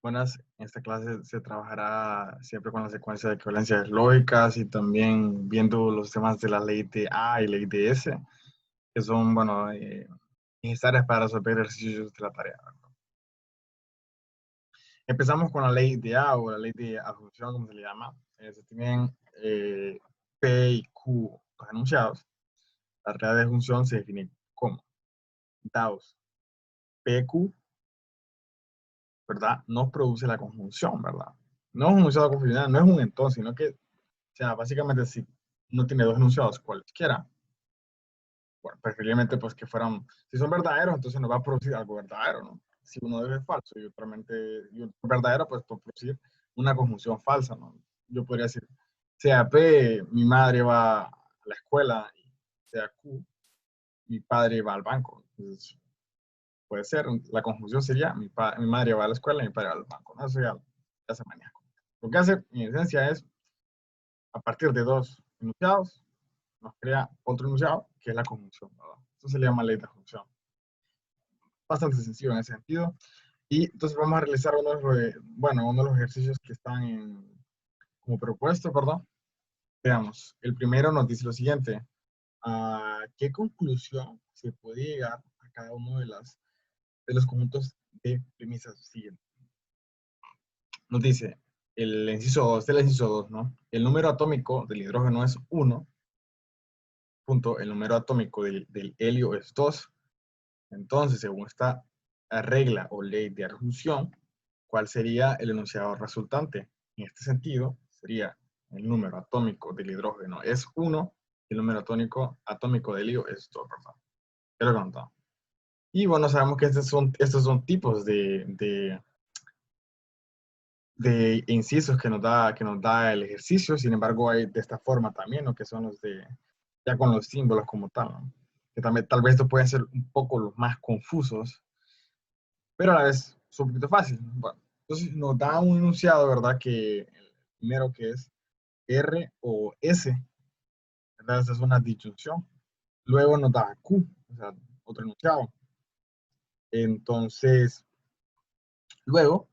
Buenas, en esta clase se trabajará siempre con la secuencia de equivalencias lógicas y también viendo los temas de la ley de A y ley de S, que son, bueno, necesarias para resolver ejercicios de la tarea. Empezamos con la ley de A o la ley de asunción, como se le llama. Se tienen P y Q los enunciados. La regla de función se define como dados PQ, ¿verdad? Nos produce la conjunción, ¿verdad? No es un enunciado confuncional, no es un entonces, sino que, o sea, básicamente si uno tiene dos enunciados cualquiera, bueno, preferiblemente pues que fueran, si son verdaderos, entonces nos va a producir algo verdadero, ¿no? Si uno de ellos es falso y otro verdadero, pues va a producir una conjunción falsa, ¿no? Yo podría decir, sea P, mi madre va a la escuela, y sea Q, mi padre va al banco. Entonces, puede ser, la conjunción sería, mi madre va a la escuela y mi padre va al banco, ¿no? Eso ya se maneja. Lo que hace, en esencia, es, a partir de dos enunciados, nos crea otro enunciado, que es la conjunción, ¿verdad? Eso se le llama ley de conjunción. Bastante sencillo en ese sentido. Y entonces vamos a realizar uno de los ejercicios que están como propuesto, ¿verdad? Veamos, el primero nos dice lo siguiente. ¿A qué conclusión se puede llegar a cada uno de los conjuntos de premisas siguientes? Nos dice el inciso 2, el inciso 2, ¿no? El número atómico del hidrógeno es 1, punto, el número atómico del helio es 2. Entonces, según esta regla o ley de asunción, ¿cuál sería el enunciado resultante? En este sentido, sería el número atómico del hidrógeno es 1 y el número atómico del helio es 2, ¿verdad? Ya lo he contado. Y bueno, sabemos que estos son tipos de incisos que nos da el ejercicio. Sin embargo, hay de esta forma también, ¿no? Que son los ya con los símbolos como tal, ¿no? Que también tal vez esto pueden ser un poco los más confusos, pero a la vez es un poquito fácil. Bueno, entonces nos da un enunciado, ¿verdad? Que el primero que es R o S, ¿verdad? Esa es una disyunción. Luego nos da Q, o sea, otro enunciado. Entonces, luego,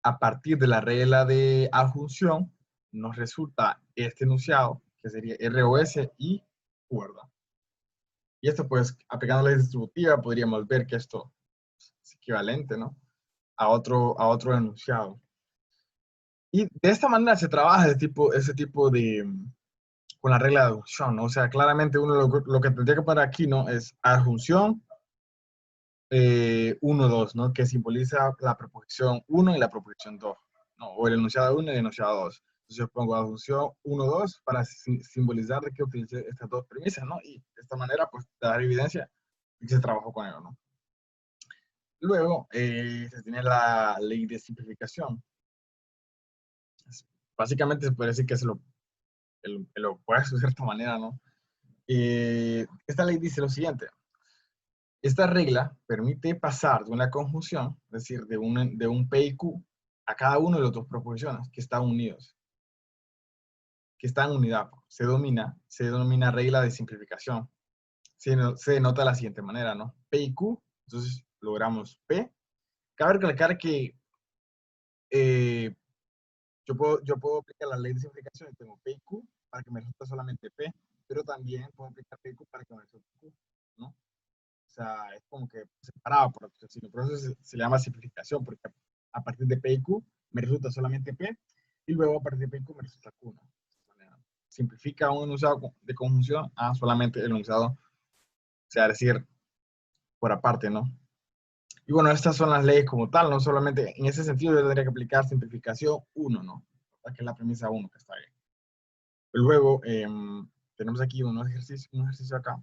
a partir de la regla de adjunción, nos resulta este enunciado, que sería R o S y Q, ¿verdad? Y esto, pues, aplicando la distributiva, podríamos ver que esto es equivalente, ¿no? A otro enunciado. Y de esta manera se trabaja ese tipo con la regla de adjunción, ¿no? O sea, claramente uno lo que tendría que poner aquí, ¿no? Es adjunción 1, 2, ¿no? Que simboliza la proposición 1 y la proposición 2, ¿no? O el enunciado 1 y el enunciado 2. Entonces yo pongo adjunción 1, 2 para simbolizar de que utilicé estas dos premisas, ¿no? Y de esta manera, pues, dar evidencia de que se trabajó con ello, ¿no? Luego, se tiene la ley de simplificación. Básicamente se puede decir que es el opuesto de cierta manera, ¿no? Esta ley dice lo siguiente. Esta regla permite pasar de una conjunción, es decir, de un P y Q, a cada uno de las dos proposiciones que están unidos, que están en unidad. Se denomina regla de simplificación. Se denota de la siguiente manera, ¿no? P y Q, entonces logramos P. Cabe recalcar que eh, yo puedo aplicar la ley de simplificación y tengo P y Q para que me resulte solamente P, pero también puedo aplicar P y Q para que me resulte Q, ¿no? O sea, es como que separado, por decirlo. Por eso se llama simplificación, porque a partir de P y Q me resulta solamente P, y luego a partir de P y Q me resulta Q, ¿no? Simplifica un enunciado de conjunción a solamente el enunciado, o sea, decir, por aparte, ¿no? Y bueno, estas son las leyes como tal, no solamente en ese sentido yo tendría que aplicar simplificación 1, ¿no? Que es la premisa 1 que está ahí. Luego, tenemos aquí un ejercicio acá.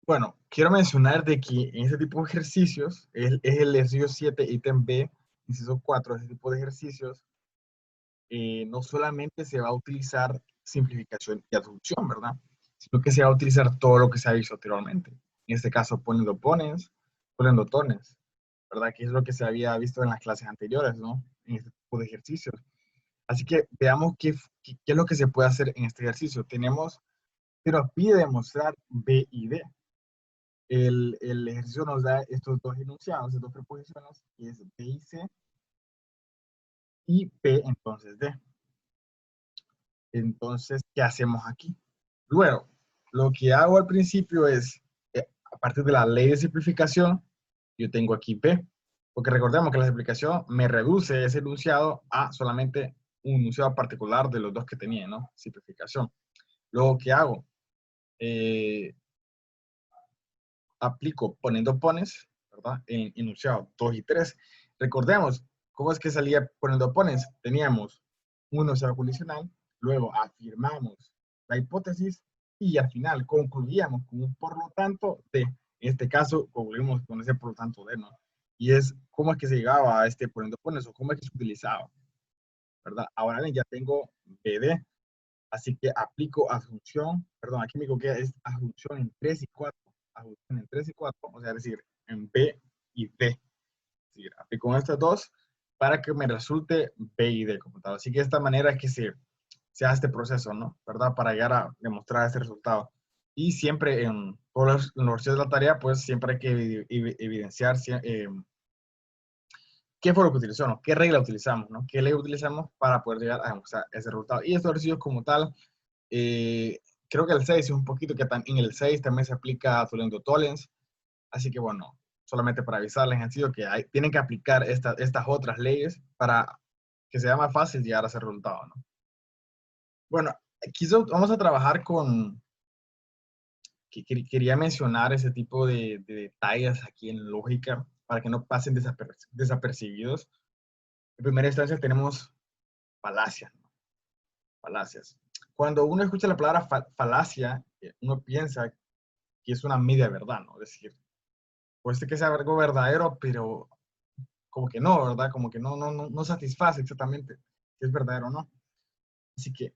Bueno, quiero mencionar de que en este tipo de ejercicios, es el ejercicio 7, ítem B, inciso 4, ese tipo de ejercicios, no solamente se va a utilizar simplificación y asunción, ¿verdad? Sino que se va a utilizar todo lo que se ha visto anteriormente. En este caso, poniendo tones, ¿verdad? Que es lo que se había visto en las clases anteriores, ¿no? En este tipo de ejercicios. Así que veamos qué es lo que se puede hacer en este ejercicio. Se nos pide demostrar B y D. el ejercicio nos da estos dos enunciados, estas dos preposiciones, que es B y C, y P entonces D. Entonces, ¿qué hacemos aquí? Luego, lo que hago al principio es, a partir de la ley de simplificación, yo tengo aquí P, porque recordemos que la simplificación me reduce ese enunciado a solamente un enunciado particular de los dos que tenía, ¿no? Simplificación. Luego, ¿qué hago? Aplico poniendo pones, ¿verdad? En enunciado 2 y 3. Recordemos, ¿cómo es que salía poniendo pones? Teníamos un enunciado condicional, luego afirmamos la hipótesis y al final concluíamos con un por lo tanto de. En este caso, concluimos con ese por lo tanto de, ¿no? Y es cómo es que se llegaba a este poniendo pones o cómo es que se utilizaba, ¿verdad? Ahora bien, ya tengo BD, así que aplico adjunción, perdón, aquí me equivoqué, es adjunción en 3 y 4. Adjunción en 3 y 4, o sea, es decir, en B y D. Es decir, aplico estas dos para que me resulte B y D como tal. Así que de esta manera es que se hace este proceso, ¿no? ¿Verdad? Para llegar a demostrar este resultado. Y siempre en todos los ejercicios de la tarea, pues siempre hay que evidenciar qué fue lo que utilizó, ¿no? ¿Qué regla utilizamos, ¿no? ¿Qué ley utilizamos para poder llegar a demostrar ese resultado? Y estos ejercicios como tal, eh, creo que el 6 es un poquito que en el 6 también se aplica Toledo-Tollens, así que bueno, solamente para avisarles han sido que tienen que aplicar estas otras leyes para que sea más fácil llegar a ese resultado, ¿no? Bueno, aquí vamos a trabajar con, quería mencionar ese tipo de detalles aquí en lógica para que no pasen desapercibidos. En primera instancia tenemos falacias, ¿no? Falacias. Cuando uno escucha la palabra falacia, uno piensa que es una media verdad, ¿no? Es decir, puede ser que sea algo verdadero, pero como que no, ¿verdad? Como que no satisface exactamente si es verdadero o no. Así que,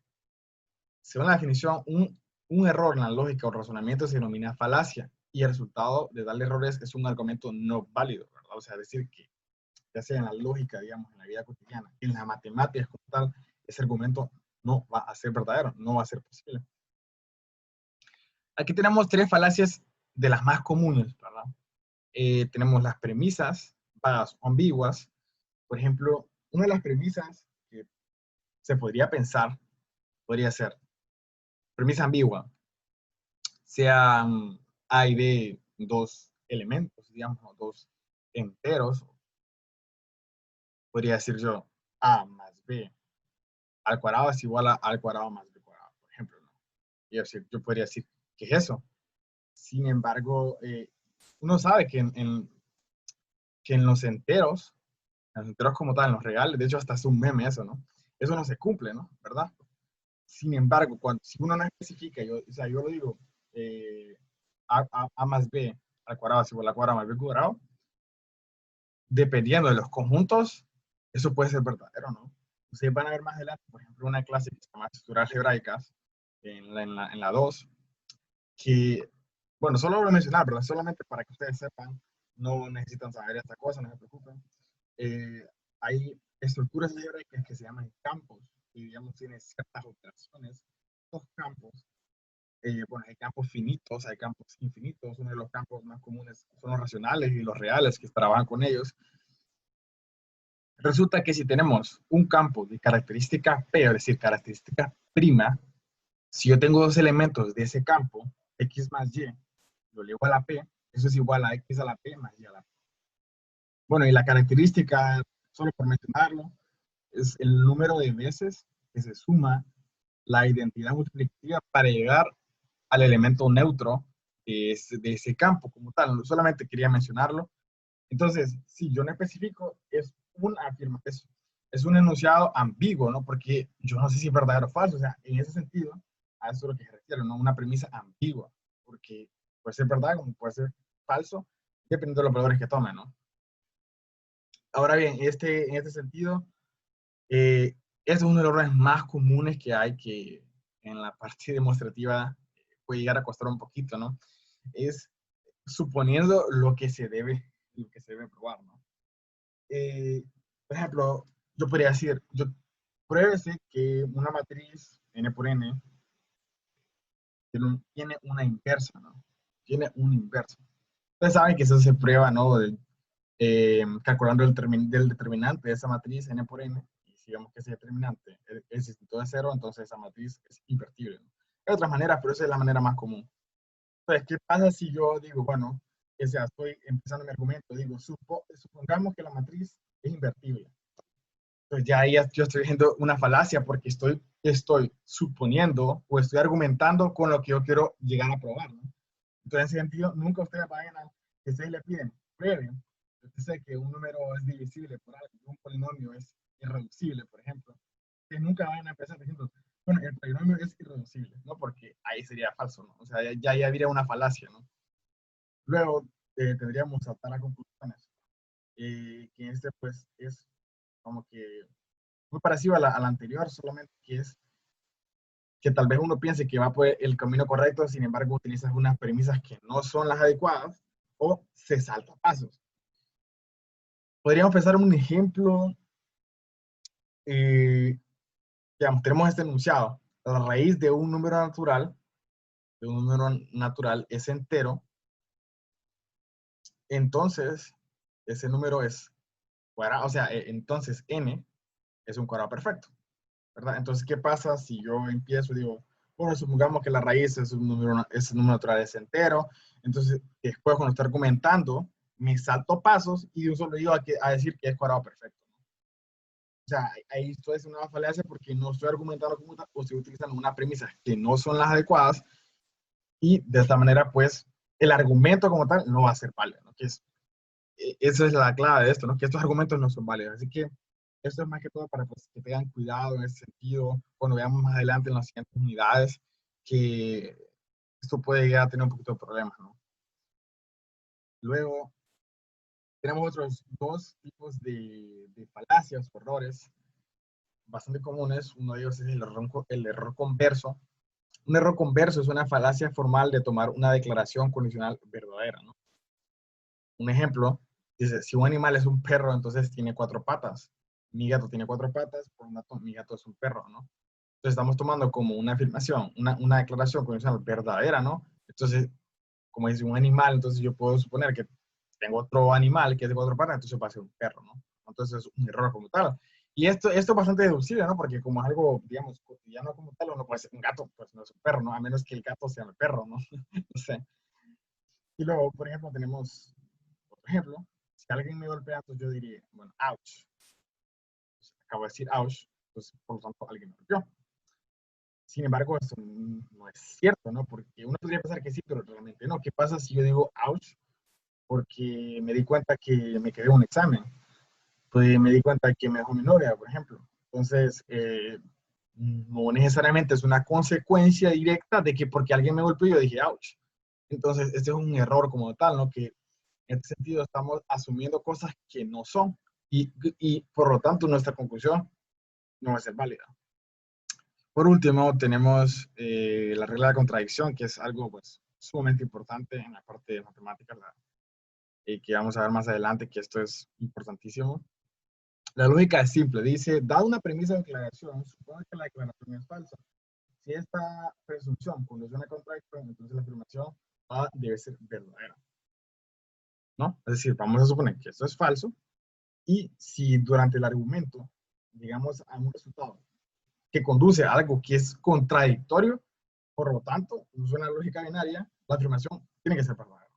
según la definición, un error en la lógica o razonamiento se denomina falacia y el resultado de darle errores es un argumento no válido, ¿verdad? O sea, decir que ya sea en la lógica, digamos, en la vida cotidiana, en la matemática como tal, ese argumento no va a ser verdadero, no va a ser posible. Aquí tenemos tres falacias de las más comunes, ¿verdad? Tenemos las premisas vagas o ambiguas. Por ejemplo, una de las premisas que se podría pensar, podría ser premisa ambigua, sean A y B dos elementos, digamos, o dos enteros. Podría decir yo, A más B al cuadrado es igual a A al cuadrado más B cuadrado, por ejemplo, ¿no? Y yo podría decir, ¿qué es eso? Sin embargo, uno sabe que en los enteros como tal, en los reales, de hecho hasta es un meme eso, ¿no? Eso no se cumple, ¿no? ¿Verdad? Sin embargo, si uno no especifica, o sea, yo lo digo, a más b al cuadrado es igual a cuadrado más b cuadrado, dependiendo de los conjuntos, eso puede ser verdadero, ¿no? Ustedes van a ver más adelante, por ejemplo, una clase que se llama estructuras algebraicas, en la 2, que, bueno, solo lo voy a mencionar, ¿verdad? Solamente para que ustedes sepan, no necesitan saber esta cosa, no se preocupen. Hay estructuras algebraicas que se llaman campos, y digamos tienen ciertas operaciones. Estos campos, bueno, hay campos finitos, hay campos infinitos. Uno de los campos más comunes son los racionales y los reales que trabajan con ellos. Resulta que si tenemos un campo de característica P, es decir, característica prima, si yo tengo dos elementos de ese campo, X más Y, lo elevo a la P, eso es igual a X a la P más Y a la P. Bueno, y la característica, solo por mencionarlo, es el número de veces que se suma la identidad multiplicativa para llegar al elemento neutro de ese campo como tal. Solamente quería mencionarlo. Entonces, si yo no especifico, es un enunciado ambiguo, ¿no? Porque yo no sé si es verdadero o falso. O sea, en ese sentido, a eso es lo que se refiere, ¿no? Una premisa ambigua, porque puede ser verdad como puede ser falso, dependiendo de los valores que tome, ¿no? Ahora bien, en este sentido, este es uno de los errores más comunes que hay que en la parte demostrativa puede llegar a costar un poquito, ¿no? Es suponiendo lo que se debe probar, ¿no? Por ejemplo, yo podría decir, pruébese que una matriz n por n tiene una inversa, ¿no? Tiene un inverso. Ustedes saben que eso se prueba, ¿no? Calculando del determinante de esa matriz n por n, y si vemos que ese determinante es distinto de cero, entonces esa matriz es invertible, ¿no? Hay otras maneras, pero esa es la manera más común. Entonces, ¿qué pasa si yo digo, bueno, que sea, estoy empezando mi argumento, digo, supongamos que la matriz es invertible? Pues ya ahí yo estoy haciendo una falacia porque estoy suponiendo o estoy argumentando con lo que yo quiero llegar a probar, ¿no? Entonces, en ese sentido, nunca ustedes vayan a, que ustedes le piden, prueben, yo sé que un número es divisible por algo, un polinomio es irreducible, por ejemplo, que nunca vayan a empezar diciendo, bueno, el polinomio es irreducible, ¿no? Porque ahí sería falso, ¿no? O sea, ya habría una falacia, ¿no? Luego tendríamos saltar a conclusiones, que este pues es como que muy parecido a la anterior, solamente que es que tal vez uno piense que va por el camino correcto, sin embargo utiliza unas premisas que no son las adecuadas o se salta pasos. Podríamos pensar un ejemplo, eh, digamos, tenemos este enunciado, la raíz de un número natural es entero, entonces ese número es cuadrado, o sea, entonces n es un cuadrado perfecto, ¿verdad? Entonces, ¿qué pasa si yo empiezo y digo, bueno, supongamos que la raíz es un número natural, es entero, entonces después cuando estoy argumentando, me salto pasos y de un solo digo a decir que es cuadrado perfecto, ¿no? O sea, ahí esto es una falacia porque no estoy argumentando como tal, o estoy utilizando una premisa que no son las adecuadas y de esta manera, pues, el argumento como tal no va a ser válido, ¿no? Esa es la clave de esto, ¿no? Que estos argumentos no son válidos. Así que esto es más que todo para pues, que tengan cuidado en ese sentido, cuando veamos más adelante en las siguientes unidades, que esto puede llegar a tener un poquito de problemas, ¿no? Luego, tenemos otros dos tipos de falacias o errores bastante comunes. Uno de ellos es el error converso. Un error converso es una falacia formal de tomar una declaración condicional verdadera, ¿no? Un ejemplo, dice, si un animal es un perro, entonces tiene cuatro patas. Mi gato tiene cuatro patas, por lo tanto, mi gato es un perro, ¿no? Entonces estamos tomando como una afirmación, una declaración condicional verdadera, ¿no? Entonces, como dice un animal, entonces yo puedo suponer que tengo otro animal que es de cuatro patas, entonces va a ser un perro, ¿no? Entonces es un error como tal. Y esto es bastante deducible, ¿no? Porque como es algo, digamos, cotidiano como tal, uno puede ser un gato, pues no es un perro, ¿no? A menos que el gato sea el perro, ¿no? No sé. Y luego, por ejemplo, tenemos otro ejemplo. Si alguien me golpea, entonces yo diría, bueno, ouch. Pues, acabo de decir ouch, pues por lo tanto alguien me golpeó. Sin embargo, eso no es cierto, ¿no? Porque uno podría pensar que sí, pero realmente no. ¿Qué pasa si yo digo ouch porque me di cuenta que me quedé un examen? Pues me di cuenta que me dejó mi novia, por ejemplo. Entonces, no necesariamente es una consecuencia directa de que porque alguien me golpeó yo dije ouch. Entonces, este es un error como tal, ¿no? Que en este sentido estamos asumiendo cosas que no son y por lo tanto nuestra conclusión no va a ser válida. Por último, tenemos la regla de contradicción, que es algo pues, sumamente importante en la parte de matemáticas, que vamos a ver más adelante, que esto es importantísimo. La lógica es simple, dice, dada una premisa de declaración, supone que la declaración es falsa. Si esta presunción conduce a una contradicción, entonces la afirmación debe ser verdadera, ¿no? Es decir, vamos a suponer que esto es falso, y si durante el argumento llegamos a un resultado que conduce a algo que es contradictorio, por lo tanto, usa una lógica binaria, la afirmación tiene que ser verdadera.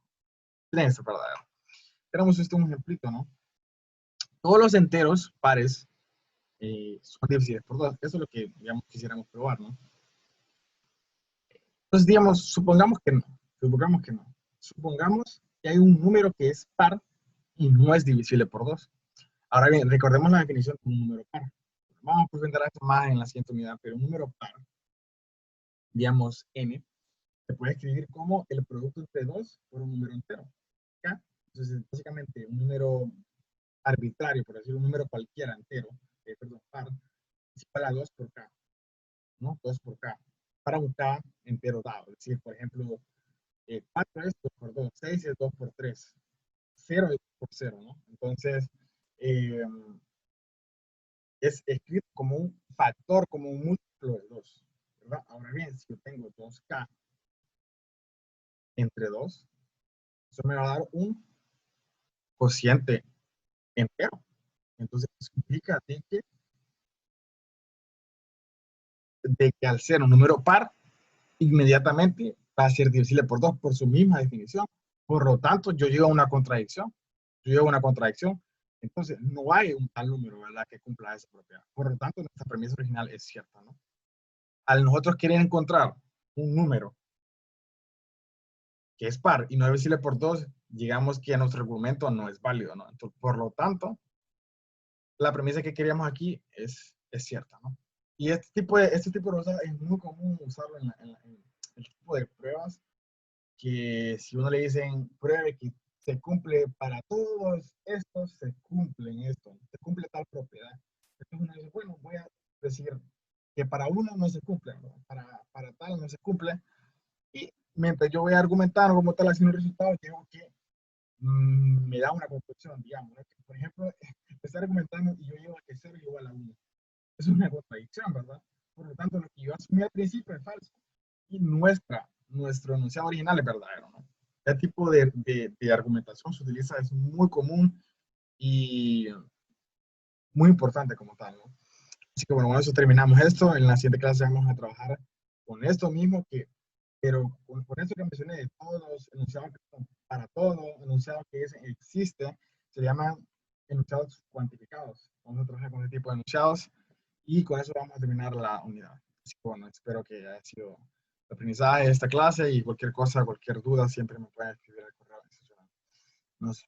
Tiene que ser verdadera. Tenemos un ejemplito, ¿no? Todos los enteros pares son divisibles por dos. Eso es lo que, digamos, quisiéramos probar, ¿no? Entonces, digamos, supongamos que no. Supongamos que no. Supongamos que hay un número que es par y no es divisible por dos. Ahora bien, recordemos la definición de un número par. Vamos a presentar esto más en la siguiente unidad, pero un número par, digamos n, se puede escribir como el producto entre 2 por un número entero. ¿Ya? Entonces, básicamente, un número arbitrario, por decir un número cualquiera entero, perdón, par, es igual a 2 por k, ¿no? 2 por k, para un k entero dado. Es decir, por ejemplo, 4 es 2 por 2, 6 es 2 por 3, 0 es 2 por 0, ¿no? Entonces, eh, es escrito como un factor, como un múltiplo de 2, ¿verdad? Ahora bien, si yo tengo 2k entre 2, Eso me va a dar un cociente entero. Entonces, eso implica de que al ser un número par, inmediatamente va a ser divisible por 2 por su misma definición. Por lo tanto, yo llego a una contradicción. Yo llego a una contradicción. Entonces, no hay un tal número, ¿verdad?, que cumpla esa propiedad. Por lo tanto, nuestra premisa original es cierta, ¿no? Al nosotros querer encontrar un número que es par y no es divisible por 2, digamos que nuestro argumento no es válido, ¿no? Entonces, por lo tanto, la premisa que queríamos aquí es cierta, ¿no? Y este tipo de cosas es muy común usarlo en el tipo de pruebas que si uno le dicen pruebe que se cumple para todos estos, se cumplen esto, se cumple tal propiedad. Entonces uno dice, bueno, voy a decir que para uno no se cumple, ¿no? Para tal no se cumple. Y mientras yo voy argumentando como tal haciendo el resultado, digo que me da una conclusión, digamos, ¿no? Por ejemplo, estar argumentando y yo llego a que 0 igual a 1. Es una contradicción, ¿verdad? Por lo tanto, lo que yo asumí al principio es falso. Y nuestro enunciado original es verdadero, ¿no? Este tipo de argumentación se utiliza, es muy común y muy importante como tal, ¿no? Así que bueno, con eso terminamos esto. En la siguiente clase vamos a trabajar con esto mismo, pero con esto que mencioné de todos, enunciados para todo, enunciados que existe, se llaman enunciados cuantificados. Vamos a trabajar con este tipo de enunciados y con eso vamos a terminar la unidad. Así que bueno, espero que haya sido el aprendizaje de esta clase y cualquier cosa, cualquier duda, siempre me pueden escribir al correo institucional. Nos